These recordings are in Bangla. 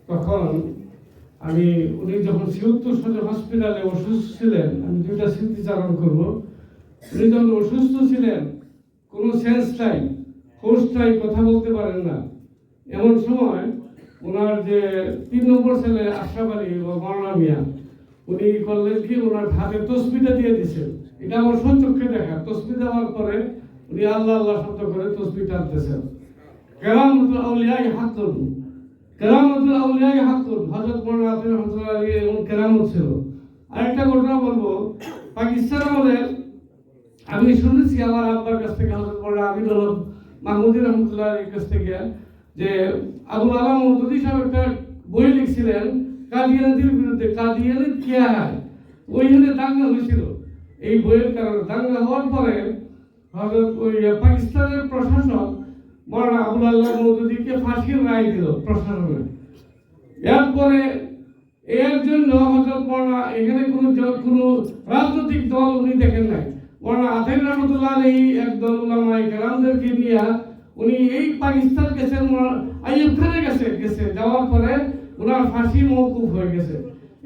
তখন উনি যখন ৭৬ সালে হসপিটালে অসুস্থ ছিলেন, আমি দুইটা স্মৃতিচারণ করব। উনি যখন অসুস্থ ছিলেন, কোনো সেন্স নাই, হোশ নাই, কথা বলতে পারেন না, এমন সময় ওনার যে ৩ নম্বর ছেলে আশরাফ আলী বা মৌলানা মিয়া, উনি করলেন কি, ওনার হাতে তসবিটা দিয়ে দিয়েছেন। এটা আমার সচক্ষে দেখা। তসবি দেওয়ার পরে উনি আল্লাহ আল্লাহ শব্দ করে তসবি টানতেছেন। কেরামতুল আউলিয়ায়ে হাক্কুন, কেরামতুল আউলিয়ায়ে হাক্কুন। হযরত মওলানা আতিফ রহমাতুল্লাহ আলাইহি এমন কেরামত ছিল। আরেকটা ঘটনা বলবো, পাকিস্তান আমাদের, আমি শুনেছি আমার আব্বার কাছ থেকে, হযরত মওলানা আমিনুল হক মাহমুদী রহমাতুল্লাহ আলাইহির কাছ থেকে, যে আবুল আলা মওদুদী সাহেব একটা বই লিখছিলেন কাদিয়ানীদের বিরুদ্ধে, কাদিয়ানি কিয়া হয়, ওইখানে দাঙ্গা হয়েছিল। এই বইয়ের কারণে দাঙ্গা হওয়ার পরে পাকিস্তানের প্রশাসন মওলানা আবুল আলা মওদুদীকে ফাঁসির রায় দিল প্রশাসনে। এরপরে এর জন্য হযরত মওলানা, এখানে কোনো রাজনৈতিক দল উনি দেখেন নাই। মওলানা আতিফ রহমাতুল্লাহ আলাইহি একদল উলামায়ে কেরামদেরকে নিয়ে উনি এই পাকিস্তান গেছেন, আইয়ুব খানের কাছে যাওয়ার পরে ওনার ফাঁসি মওকুফ হয়ে গেছে।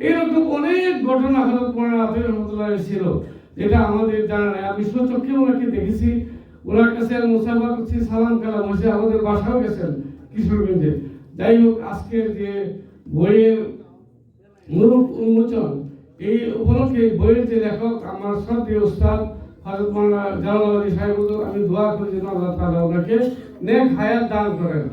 এরকম অনেক ঘটনা হযরত মওলানা আতিফ রহমাতুল্লাহ আলাইহি ছিল, যেটা আমাদের জানা নাই। আমি স্বচক্ষে ওনাকে দেখেছি, ওনার কাছে মুসাফা করছি, সালাম কালাম হয়েছে, আমাদের বাসাও গেছেন কিশোরগঞ্জে। যাই হোক, আজকের যে বইয়ের মুরুখ উন্মোচন, এই উপলক্ষে বইয়ের যে লেখক আমার শ্রদ্ধেয় উস্তাদ হযরত মওলানা জালাল আলী সাহেব, আমি দোয়া করি যেন আল্লাহ তাআলা ওনাকে নেক হায়াত দান করেন।